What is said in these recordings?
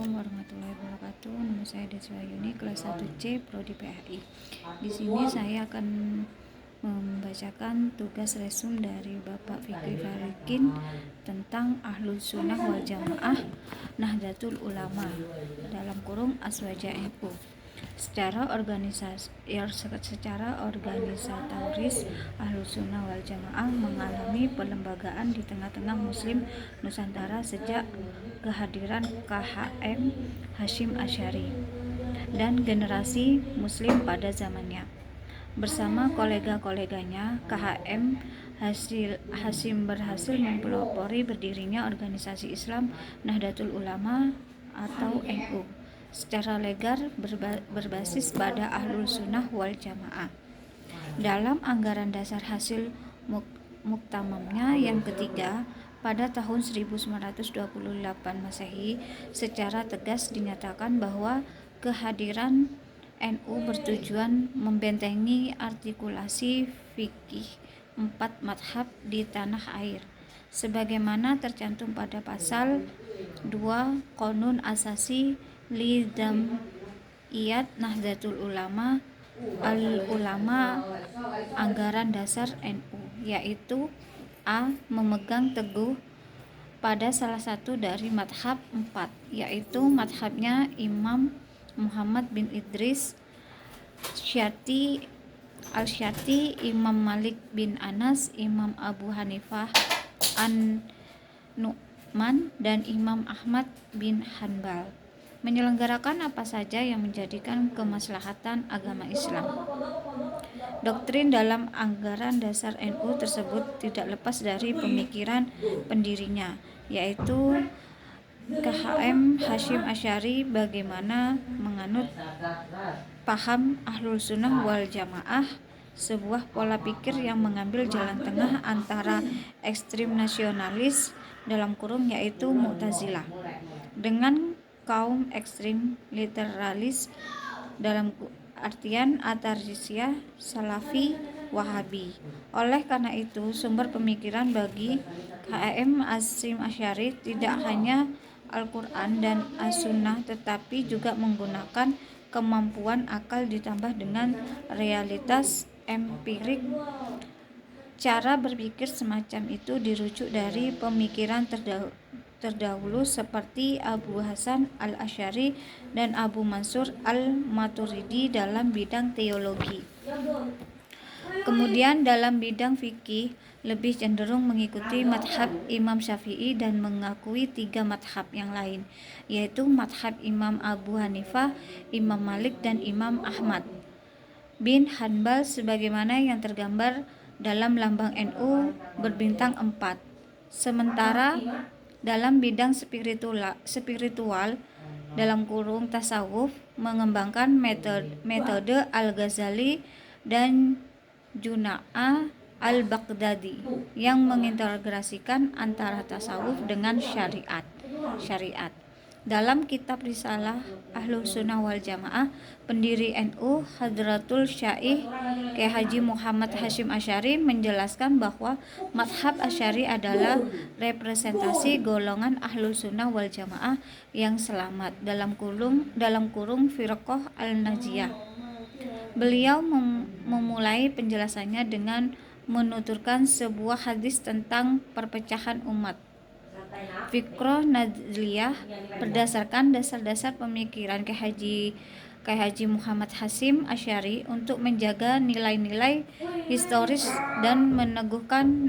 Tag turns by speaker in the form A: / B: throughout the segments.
A: Assalamualaikum warahmatullahi wabarakatuh. Nama saya Deswa Yuni, kelas 1C, Prodi PAI. Di sini saya akan membacakan tugas resum dari Bapak Fikri Farikin tentang Ahlus Sunnah wal Jamaah Nahdlatul Ulama (Aswaja NU). Secara organisatoris, Ahlus Sunnah wal Jamaah mengalami pelembagaan di tengah-tengah Muslim Nusantara sejak kehadiran KHM Hasyim Asy'ari dan generasi Muslim pada zamannya. Bersama kolega-koleganya, KHM Hasyim berhasil mempelopori berdirinya organisasi Islam Nahdlatul Ulama atau NU secara legal berbasis pada Ahlus Sunnah wal Jamaah. Dalam anggaran dasar hasil muktamamnya yang ketiga pada tahun 1928 Masehi, secara tegas dinyatakan bahwa kehadiran NU bertujuan membentengi artikulasi fikih 4 madhab di tanah air, sebagaimana tercantum pada pasal 2 Qonun Asasi li Jam'iyat Nahdlatul Ulama Al-Ulama Anggaran Dasar NU, yaitu A. Memegang teguh pada salah satu dari madhab 4, yaitu madhabnya Imam Muhammad bin Idris Al-Syati, Imam Malik bin Anas, Imam Abu Hanifah An-Nu'man, dan Imam Ahmad bin Hanbal. Menyelenggarakan apa saja yang menjadikan kemaslahatan agama Islam. Doktrin dalam anggaran dasar NU tersebut tidak lepas dari pemikiran pendirinya, yaitu KHM Hasyim Asy'ari, bagaimana menganut paham Ahlus Sunnah wal Jamaah, sebuah pola pikir yang mengambil jalan tengah antara ekstrem nasionalis (yaitu Mu'tazilah) dengan kaum ekstrem literalis Atharisiyah, Salafi, Wahabi. Oleh karena itu, sumber pemikiran bagi KHM Hasyim Asy'ari tidak hanya Al-Quran dan As-Sunnah, tetapi juga menggunakan kemampuan akal ditambah dengan realitas empirik. Cara berpikir semacam itu dirujuk dari pemikiran terdahulu seperti Abu Hasan Al-Asy'ari dan Abu Mansur Al-Maturidi dalam bidang teologi. Kemudian dalam bidang fikih lebih cenderung mengikuti madhab Imam Syafi'i dan mengakui 3 madhab yang lain, yaitu madhab Imam Abu Hanifah, Imam Malik, dan Imam Ahmad bin Hanbal sebagaimana yang tergambar dalam lambang NU berbintang 4. Sementara dalam bidang spiritual (tasawuf) mengembangkan metode Al-Ghazali dan Juna'a Al-Baghdadi yang mengintegrasikan antara tasawuf dengan syariat. Dalam kitab Risalah Ahlus Sunnah wal Jamaah, pendiri NU Hadratul Syaikh Kyai Haji Muhammad Hasyim Asy'ari menjelaskan bahwa madhab Asy'ari adalah representasi golongan Ahlus Sunnah wal Jamaah yang selamat dalam kurung Firqah Al-Najiyah. Beliau memulai penjelasannya dengan menuturkan sebuah hadis tentang perpecahan umat. Fiqroh Najliyah berdasarkan dasar-dasar pemikiran Kyai Haji Muhammad Hasyim Asy'ari untuk menjaga nilai-nilai historis dan meneguhkan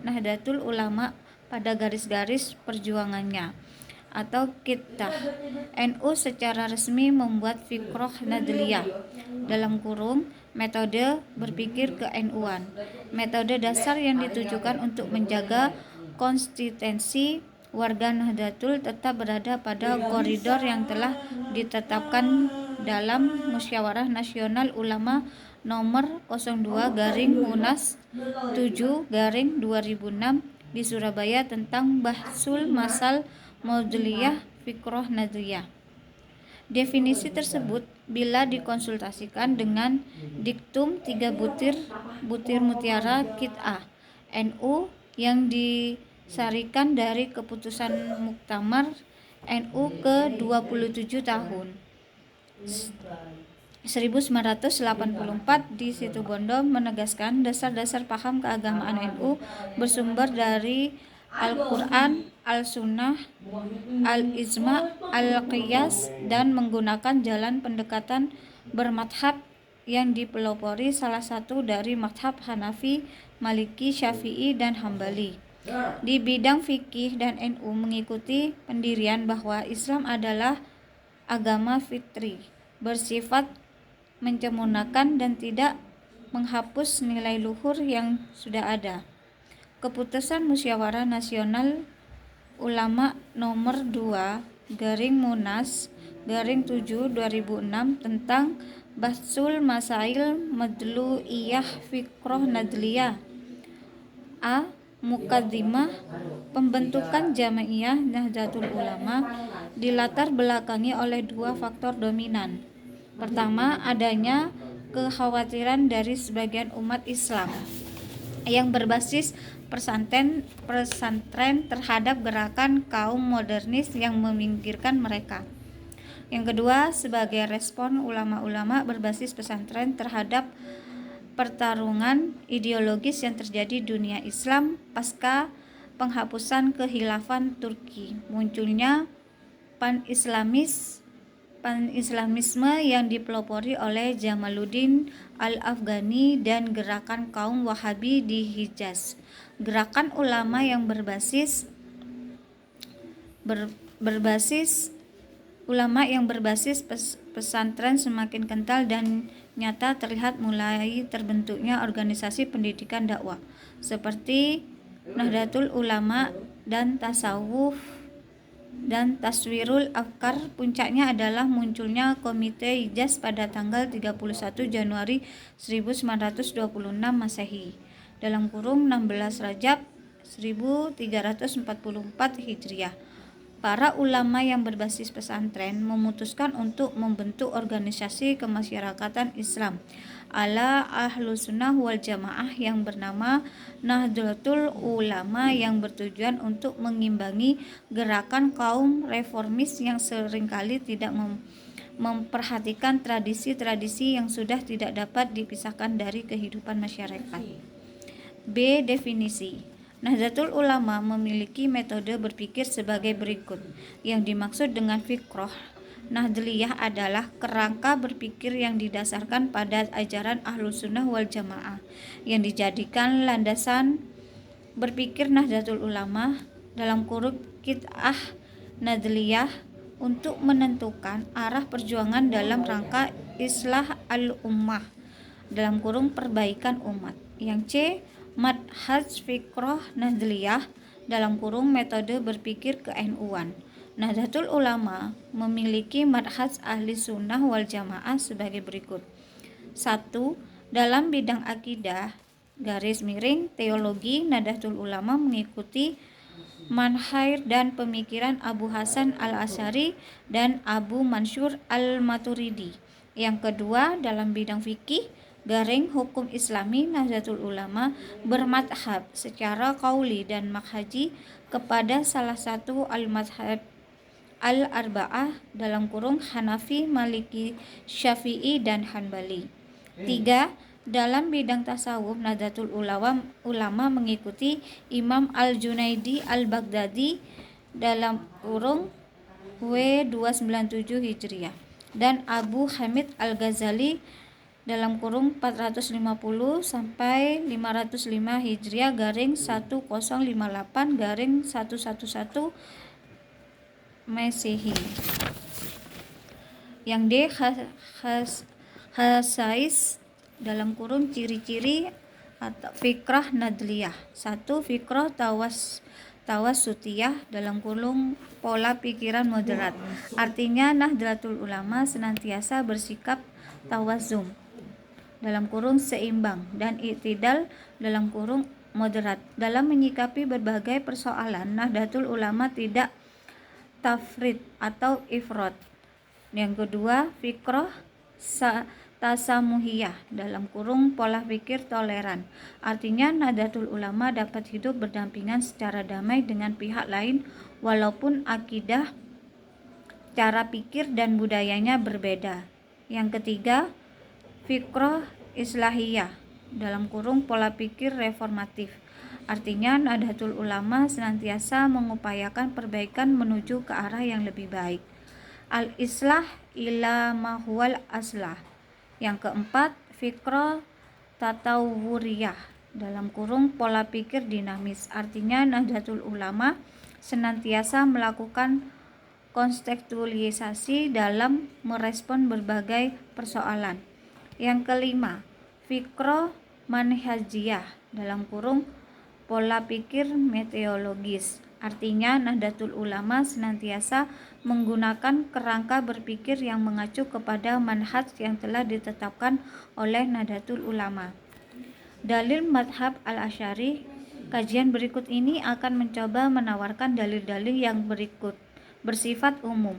A: Nahdlatul Ulama pada garis-garis perjuangannya atau Qidah. NU secara resmi membuat Fiqroh Najliyah metode berpikir ke-NU-an, metode dasar yang ditujukan untuk menjaga konsistensi warga Nahdlatul tetap berada pada koridor yang telah ditetapkan dalam Musyawarah Nasional Ulama nomor 02/Munas 7/2006 di Surabaya tentang Bahsul Masal Maududiyah Fiqroh Najliyah. Definisi tersebut bila dikonsultasikan dengan diktum 3 butir mutiara Qid'ah NU yang disarikan dari keputusan Muktamar NU ke-27 tahun 1984 di Situbondo menegaskan dasar-dasar paham keagamaan NU bersumber dari Al-Quran, Al-Sunnah, Al-Ijma', Al-Qiyas dan menggunakan jalan pendekatan bermadhab yang dipelopori salah satu dari madhab Hanafi, Maliki, Syafi'i, dan Hambali. Di bidang fikih dan NU mengikuti pendirian bahwa Islam adalah agama fitri, bersifat menyempurnakan dan tidak menghapus nilai luhur yang sudah ada. Keputusan Musyawarah Nasional Ulama nomor 2/Munas/7/2006 tentang Bahsul Masail Madlu'iyah Fiqroh Nadliyah A. Muqaddimah pembentukan Jamiah Nahdlatul Ulama dilatar belakangi oleh dua faktor dominan. Pertama, adanya kekhawatiran dari sebagian umat Islam yang berbasis pesantren terhadap gerakan kaum modernis yang meminggirkan mereka. Yang kedua, sebagai respon ulama-ulama berbasis pesantren terhadap pertarungan ideologis yang terjadi di dunia Islam pasca penghapusan kekhilafan Turki, munculnya pan-Islamisme yang dipelopori oleh Jamaluddin Al-Afghani dan gerakan kaum Wahabi di Hijaz. Gerakan ulama yang berbasis pesantren semakin kental dan nyata terlihat mulai terbentuknya organisasi pendidikan dakwah seperti Nahdlatul Ulama dan Tasawuf dan Taswirul Afkar. Puncaknya adalah munculnya Komite Hijaz pada tanggal 31 Januari 1926 Masehi (16 Rajab 1344 Hijriah). Para ulama yang berbasis pesantren memutuskan untuk membentuk organisasi kemasyarakatan Islam ala Ahlussunnah wal Jamaah yang bernama Nahdlatul Ulama yang bertujuan untuk mengimbangi gerakan kaum reformis yang seringkali tidak memperhatikan tradisi-tradisi yang sudah tidak dapat dipisahkan dari kehidupan masyarakat. B. Definisi. Nahdlatul Ulama memiliki metode berpikir sebagai berikut. Yang dimaksud dengan fikroh Nahdliyah adalah kerangka berpikir yang didasarkan pada ajaran Ahlussunnah wal Jamaah yang dijadikan landasan berpikir Nahdlatul Ulama (Qid'ah Nadliyah) untuk menentukan arah perjuangan dalam rangka islah al-ummah (perbaikan umat). Yang C. Manhaj Fikroh Nahdliyah (metode berpikir ke-NU-an). Nahdlatul Ulama memiliki manhaj ahli sunnah wal jamaah sebagai berikut. 1. Dalam bidang akidah teologi, Nahdlatul Ulama mengikuti manhaj dan pemikiran Abu Hasan al-Asy'ari dan Abu Mansur al-Maturidi. Yang kedua, dalam bidang fikih hukum Islami, Nahdlatul Ulama bermadhab secara qauli dan makhaji kepada salah satu al-madhhab al-arba'ah Hanafi, Maliki, Syafi'i, dan Hanbali. 3. Dalam bidang tasawuf, Nahdlatul Ulama mengikuti Imam Al-Junaidi Al-Baghdadi W297 Hijriah dan Abu Hamid Al-Ghazali 450 sampai 505 Hijriah (1058-111 Masehi). Yang D. Khasais (ciri-ciri atau fikrah Nadliyah). 1. Fikrah Tawassutiyah (pola pikiran moderat). Artinya Nahdlatul Ulama senantiasa bersikap tawazun (seimbang) dan i'tidal (moderat) dalam menyikapi berbagai persoalan. Nahdlatul Ulama tidak tafrid atau ifrat. Yang kedua, fikrah tasamuhiyah (pola pikir toleran). Artinya Nahdlatul Ulama dapat hidup berdampingan secara damai dengan pihak lain walaupun akidah cara pikir dan budayanya berbeda. Yang ketiga, fikrah islahiyah (pola pikir reformatif). Artinya Nahdlatul Ulama senantiasa mengupayakan perbaikan menuju ke arah yang lebih baik. Al-islah ila mahwal aslah. Yang keempat, fikrah tatawuriyah (pola pikir dinamis). Artinya Nahdlatul Ulama senantiasa melakukan kontekstualisasi dalam merespon berbagai persoalan. Yang kelima, fikrah manhajiyah (pola pikir metodologis). Artinya Nahdlatul Ulama senantiasa menggunakan kerangka berpikir yang mengacu kepada manhaj yang telah ditetapkan oleh Nahdlatul Ulama. Dalil madhab al-Asy'ari. Kajian berikut ini akan mencoba menawarkan dalil-dalil yang berikut bersifat umum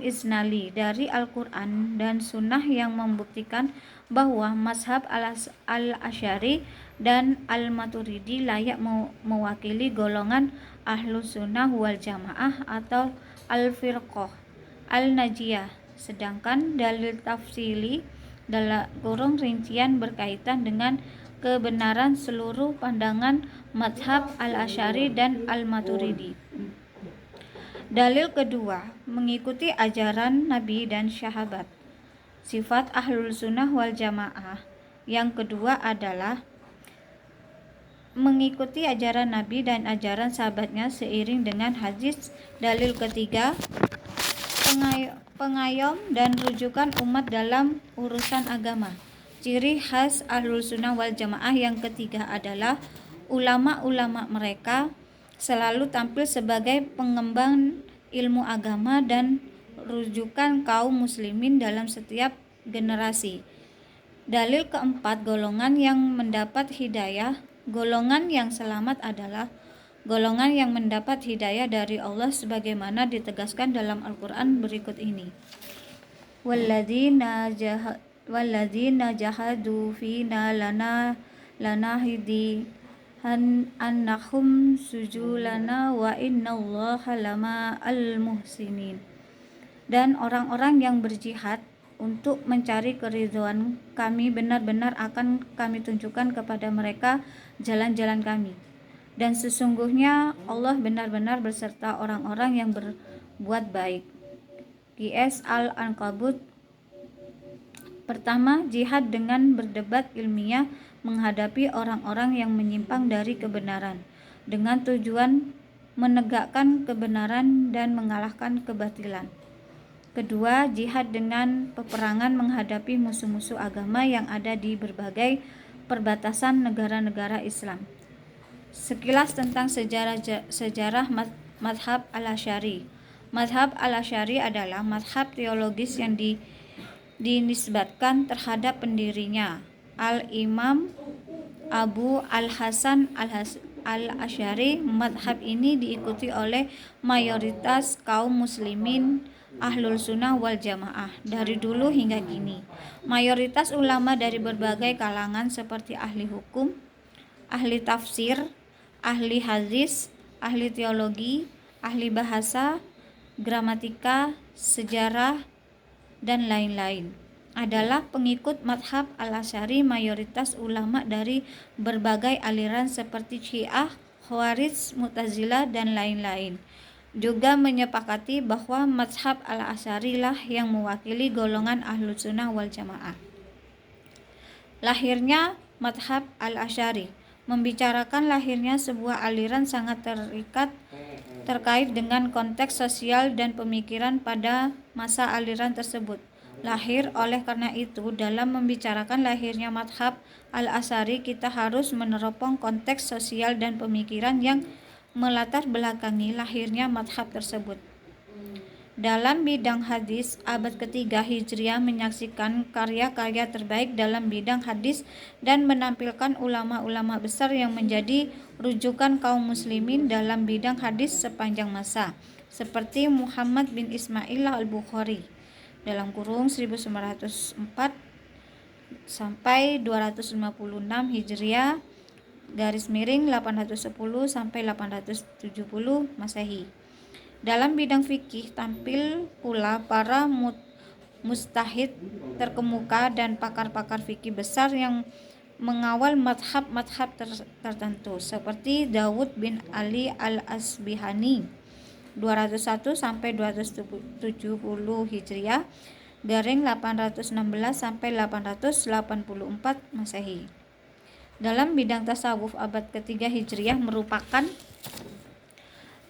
A: isnali dari Al-Quran dan Sunnah yang membuktikan bahwa mazhab al-Asy'ari dan al-Maturidi layak mewakili golongan Ahlus Sunnah wal Jamaah atau al-Firqah al-Najiyah. Sedangkan dalil tafsili rincian berkaitan dengan kebenaran seluruh pandangan mazhab al-Asy'ari dan al-Maturidi. Dalil kedua, mengikuti ajaran Nabi dan sahabat. Sifat Ahlul Sunnah wal Jamaah. Yang kedua adalah mengikuti ajaran Nabi dan ajaran sahabatnya seiring dengan hadis. Dalil ketiga, pengayom dan rujukan umat dalam urusan agama. Ciri khas Ahlul Sunnah wal Jamaah yang ketiga adalah ulama-ulama mereka selalu tampil sebagai pengembang ilmu agama dan rujukan kaum muslimin dalam setiap generasi. Dalil keempat, golongan yang mendapat hidayah. Golongan yang selamat adalah golongan yang mendapat hidayah dari Allah sebagaimana ditegaskan dalam Al-Quran berikut ini. Walladzina jahadu fina lanahidi annahum sujulana wa innallaha lama al-muhsinin. Dan orang-orang yang berjihad untuk mencari keridhaan kami, benar-benar akan kami tunjukkan kepada mereka jalan-jalan kami. Dan sesungguhnya Allah benar-benar beserta orang-orang yang berbuat baik. QS Al-Ankabut. Pertama, jihad dengan berdebat ilmiah menghadapi orang-orang yang menyimpang dari kebenaran dengan tujuan menegakkan kebenaran dan mengalahkan kebatilan. Kedua, jihad dengan peperangan menghadapi musuh-musuh agama yang ada di berbagai perbatasan negara-negara Islam. Sekilas tentang sejarah mazhab al-Asy'ari. Mazhab al-Asy'ari adalah mazhab teologis yang dinisbatkan terhadap pendirinya, Al-Imam Abu al-Hasan al-Asy'ari. Mazhab ini diikuti oleh mayoritas kaum muslimin Ahlul Sunnah wal Jamaah dari dulu hingga kini. Mayoritas ulama dari berbagai kalangan seperti ahli hukum, ahli tafsir, ahli hadis, ahli teologi, ahli bahasa, gramatika, sejarah, dan lain-lain adalah pengikut mazhab al-Asy'ari. Mayoritas ulama dari berbagai aliran seperti Syiah, Khawarij, Mu'tazilah, dan lain-lain juga menyepakati bahwa mazhab al-Asy'ari lah yang mewakili golongan Ahlus Sunnah wal Jamaah. Lahirnya mazhab al-Asy'ari. Membicarakan lahirnya sebuah aliran sangat terkait dengan konteks sosial dan pemikiran pada masa aliran tersebut lahir. Oleh karena itu, dalam membicarakan lahirnya mazhab al-Asy'ari, kita harus meneropong konteks sosial dan pemikiran yang melatar belakangi lahirnya mazhab tersebut. Dalam bidang hadis, abad ketiga Hijriah menyaksikan karya-karya terbaik dalam bidang hadis dan menampilkan ulama-ulama besar yang menjadi rujukan kaum muslimin dalam bidang hadis sepanjang masa, seperti Muhammad bin Ismail al-Bukhari (1904 sampai 256 Hijriah _810 sampai 870 Masehi), Dalam bidang fikih tampil pula para mustahid terkemuka dan pakar-pakar fikih besar yang mengawal madhab-madhab tertentu seperti Dawud bin Ali al-Asbihani 201 sampai 270 Hijriah garing 816 sampai 884 Masehi. Dalam bidang tasawuf, abad ketiga Hijriah merupakan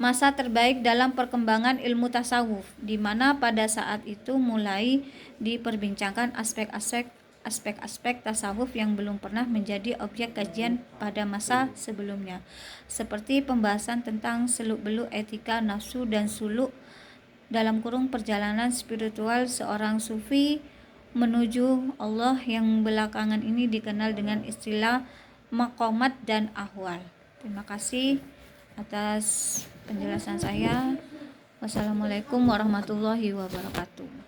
A: masa terbaik dalam perkembangan ilmu tasawuf, di mana pada saat itu mulai diperbincangkan aspek-aspek tasawuf yang belum pernah menjadi objek kajian pada masa sebelumnya, seperti pembahasan tentang seluk-beluk etika nafsu dan suluk perjalanan spiritual seorang sufi menuju Allah yang belakangan ini dikenal dengan istilah maqamat dan ahwal. Terima kasih atas penjelasan saya. Wassalamualaikum warahmatullahi wabarakatuh.